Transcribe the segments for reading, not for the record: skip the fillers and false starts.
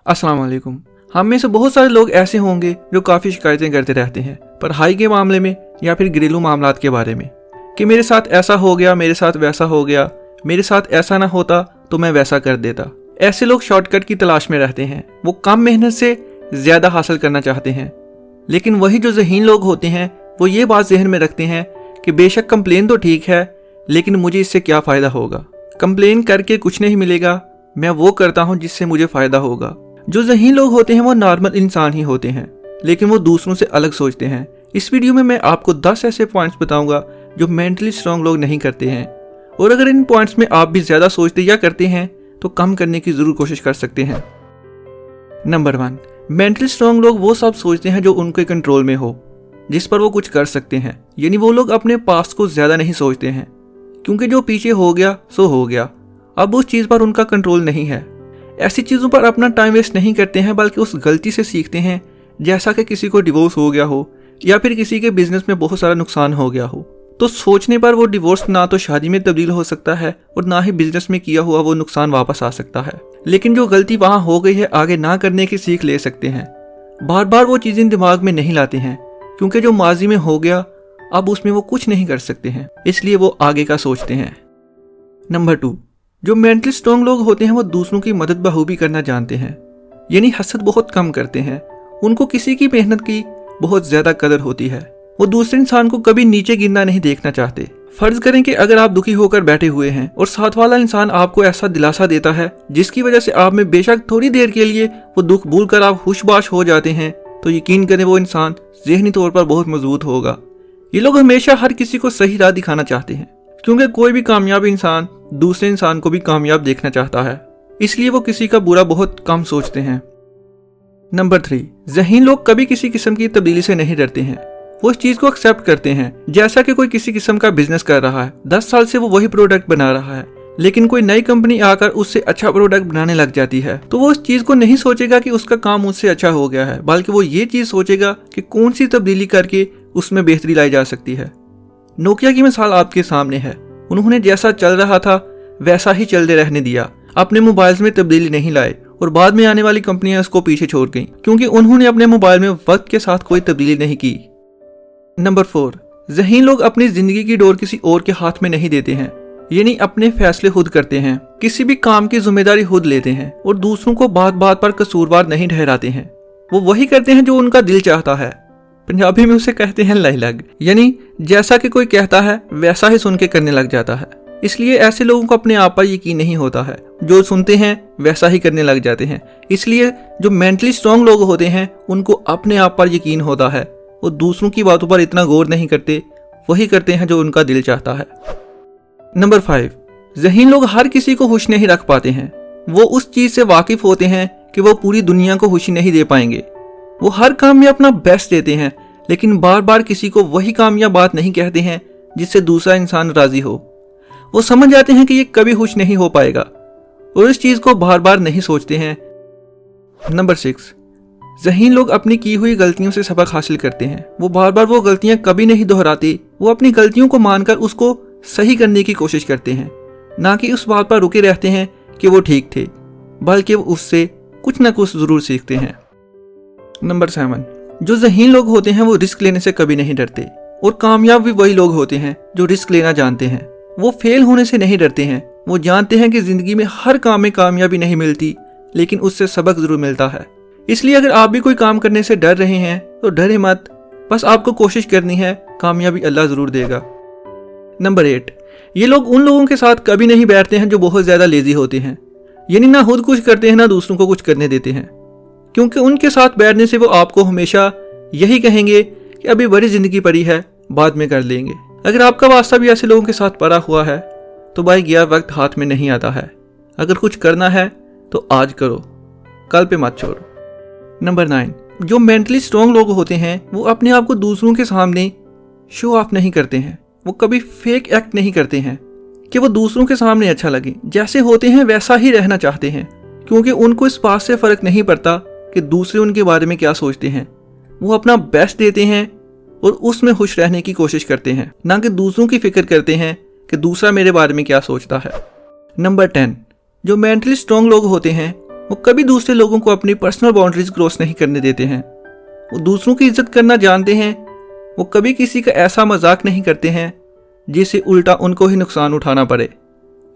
अस्सलाम वालेकुम। हम में से बहुत सारे लोग ऐसे होंगे जो काफ़ी शिकायतें करते रहते हैं पढ़ाई के मामले में या फिर घरेलू मामलात के बारे में कि मेरे साथ ऐसा हो गया, मेरे साथ वैसा हो गया, मेरे साथ ऐसा ना होता तो मैं वैसा कर देता। ऐसे लोग शॉर्टकट की तलाश में रहते हैं। वो कम मेहनत से ज़्यादा हासिल करना चाहते हैं। लेकिन वही जो ज़हीन लोग होते हैं वो ये बात जहन में रखते हैं कि बेशक कंप्लेन तो ठीक है, लेकिन मुझे इससे क्या फ़ायदा होगा। कंप्लेन करके कुछ नहीं मिलेगा, मैं वो करता हूँ जिससे मुझे फ़ायदा होगा। जो ज़हीन लोग होते हैं वो नॉर्मल इंसान ही होते हैं, लेकिन वो दूसरों से अलग सोचते हैं। इस वीडियो में मैं आपको 10 ऐसे पॉइंट्स बताऊंगा जो मेंटली स्ट्रांग लोग नहीं करते हैं, और अगर इन पॉइंट्स में आप भी ज़्यादा सोचते या करते हैं तो कम करने की ज़रूर कोशिश कर सकते हैं। नंबर 1, मेंटली स्ट्रांग लोग वो सब सोचते हैं जो उनके कंट्रोल में हो, जिस पर वो कुछ कर सकते हैं। यानी वो लोग अपने पास्ट को ज़्यादा नहीं सोचते हैं, क्योंकि जो पीछे हो गया सो हो गया, अब उस चीज़ पर उनका कंट्रोल नहीं है। ऐसी चीज़ों पर अपना टाइम वेस्ट नहीं करते हैं, बल्कि उस गलती से सीखते हैं। जैसा कि किसी को डिवोर्स हो गया हो या फिर किसी के बिजनेस में बहुत सारा नुकसान हो गया हो, तो सोचने पर वो डिवोर्स ना तो शादी में तब्दील हो सकता है और ना ही बिजनेस में किया हुआ वो नुकसान वापस आ सकता है। लेकिन जो गलती वहाँ हो गई है आगे ना करने की सीख ले सकते हैं। बार बार वो चीज़ें दिमाग में नहीं लाते हैं, क्योंकि जो माजी में हो गया अब उसमें वो कुछ नहीं कर सकते हैं, इसलिए वो आगे का सोचते हैं। नंबर 2, जो मेंटली स्ट्रांग लोग होते हैं वो दूसरों की मदद बखूबी करना जानते हैं। यानी हसद बहुत कम करते हैं। उनको किसी की मेहनत की बहुत ज्यादा कदर होती है। वो दूसरे इंसान को कभी नीचे गिरना नहीं देखना चाहते। फर्ज करें कि अगर आप दुखी होकर बैठे हुए हैं और साथ वाला इंसान आपको ऐसा दिलासा देता है जिसकी वजह से आप में बेशक थोड़ी देर के लिए वो दुख भूल कर आप खुशबाश हो जाते हैं, तो यकीन करें वो इंसान ज़हनी तौर पर बहुत मजबूत होगा। ये लोग हमेशा हर किसी को सही राह दिखाना चाहते हैं, क्योंकि कोई भी कामयाब इंसान दूसरे इंसान को भी कामयाब देखना चाहता है, इसलिए वो किसी का बुरा बहुत कम सोचते हैं। नंबर 3, ज़हीन लोग कभी किसी किस्म की तब्दीली से नहीं डरते हैं। वो इस चीज़ को एक्सेप्ट करते हैं। जैसा कि कोई किसी किस्म का बिजनेस कर रहा है, 10 साल से वो वही प्रोडक्ट बना रहा है, लेकिन कोई नई कंपनी आकर उससे अच्छा प्रोडक्ट बनाने लग जाती है, तो वो उस चीज़ को नहीं सोचेगा कि उसका काम उससे अच्छा हो गया है, बल्कि वो ये चीज़ सोचेगा कि कौन सी तब्दीली करके उसमें बेहतरी लाई जा सकती है। नोकिया की मिसाल आपके सामने है। उन्होंने जैसा चल रहा था वैसा ही चलते रहने दिया, अपने मोबाइल्स में तब्दीली नहीं लाए, और बाद में आने वाली कंपनियां उसको पीछे छोड़ गईं, क्योंकि उन्होंने अपने मोबाइल में वक्त के साथ कोई तब्दीली नहीं की। नंबर 4, ज़हीन लोग अपनी जिंदगी की डोर किसी और के हाथ में नहीं देते हैं। यानी अपने फैसले खुद करते हैं, किसी भी काम की जिम्मेदारी खुद लेते हैं और दूसरों को बात बात पर कसूरवार नहीं ठहराते हैं। वो वही करते हैं जो उनका दिल चाहता है। पंजाबी में उसे कहते हैं लाई लग, यानी जैसा कि कोई कहता है वैसा ही सुन के करने लग जाता है। इसलिए ऐसे लोगों को अपने आप पर यकीन नहीं होता है, जो सुनते हैं वैसा ही करने लग जाते हैं। इसलिए जो मेंटली स्ट्रांग लोग होते हैं उनको अपने आप पर यकीन होता है, वो दूसरों की बातों पर इतना गौर नहीं करते, वही करते हैं जो उनका दिल चाहता है। नंबर 5, ज़हीन लोग हर किसी को खुश नहीं रख पाते हैं। वो उस चीज़ से वाकिफ होते हैं कि वो पूरी दुनिया को खुशी नहीं दे पाएंगे। वो हर काम में अपना बेस्ट देते हैं, लेकिन बार बार किसी को वही कामयाब बात नहीं कहते हैं जिससे दूसरा इंसान राजी हो। वो समझ जाते हैं कि ये कभी खुश नहीं हो पाएगा और इस चीज़ को बार बार नहीं सोचते हैं। नंबर 6, ज़हीन लोग अपनी की हुई गलतियों से सबक हासिल करते हैं। वो बार बार वो गलतियां कभी नहीं दोहराते। वो अपनी गलतियों को मानकर उसको सही करने की कोशिश करते हैं, ना कि उस बात पर रुके रहते हैं कि वो ठीक थे, बल्कि वो उससे कुछ ना कुछ ज़रूर सीखते हैं। नंबर 7, जो ज़हीन लोग होते हैं वो रिस्क लेने से कभी नहीं डरते, और कामयाब भी वही लोग होते हैं जो रिस्क लेना जानते हैं। वो फेल होने से नहीं डरते हैं। वो जानते हैं कि ज़िंदगी में हर काम में कामयाबी नहीं मिलती, लेकिन उससे सबक ज़रूर मिलता है। इसलिए अगर आप भी कोई काम करने से डर रहे हैं तो डरे मत, बस आपको कोशिश करनी है, कामयाबी अल्लाह ज़रूर देगा। नंबर 8, ये लोग उन लोगों के साथ कभी नहीं बैठते हैं जो बहुत ज़्यादा लेजी होते हैं। यानी ना खुद कुछ करते हैं ना दूसरों को कुछ करने देते हैं, क्योंकि उनके साथ बैठने से वो आपको हमेशा यही कहेंगे कि अभी बड़ी ज़िंदगी पड़ी है, बाद में कर लेंगे। अगर आपका वास्ता भी ऐसे लोगों के साथ पड़ा हुआ है तो भाई गया वक्त हाथ में नहीं आता है। अगर कुछ करना है तो आज करो, कल पे मत छोड़ो। नंबर 9, जो मेंटली स्ट्रांग लोग होते हैं वो अपने आप को दूसरों के सामने शो ऑफ नहीं करते हैं। वो कभी फेक एक्ट नहीं करते हैं कि वो दूसरों के सामने अच्छा लगे। जैसे होते हैं वैसा ही रहना चाहते हैं, क्योंकि उनको इस बात से फ़र्क नहीं पड़ता कि दूसरे उनके बारे में क्या सोचते हैं। वो अपना बेस्ट देते हैं और उसमें खुश रहने की कोशिश करते हैं, ना कि दूसरों की फिक्र करते हैं कि दूसरा मेरे बारे में क्या सोचता है। नंबर 10, जो मेंटली स्ट्रांग लोग होते हैं वो कभी दूसरे लोगों को अपनी पर्सनल बाउंड्रीज क्रॉस नहीं करने देते हैं। वो दूसरों की इज्जत करना जानते हैं। वो कभी किसी का ऐसा मजाक नहीं करते हैं जिससे उल्टा उनको ही नुकसान उठाना पड़े।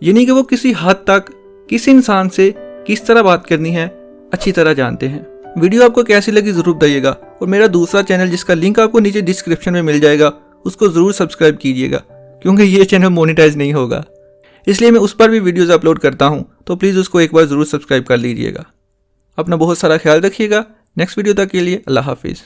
यानी कि वो किसी हद तक किसी इंसान से किस तरह बात करनी है अच्छी तरह जानते हैं। वीडियो आपको कैसी लगी ज़रूर बताइएगा, और मेरा दूसरा चैनल जिसका लिंक आपको नीचे डिस्क्रिप्शन में मिल जाएगा उसको ज़रूर सब्सक्राइब कीजिएगा, क्योंकि ये चैनल मोनेटाइज नहीं होगा, इसलिए मैं उस पर भी वीडियोज़ अपलोड करता हूँ। तो प्लीज़ उसको एक बार ज़रूर सब्सक्राइब कर लीजिएगा। अपना बहुत सारा ख्याल रखिएगा। नेक्स्ट वीडियो तक के लिए अल्लाह हाफिज़।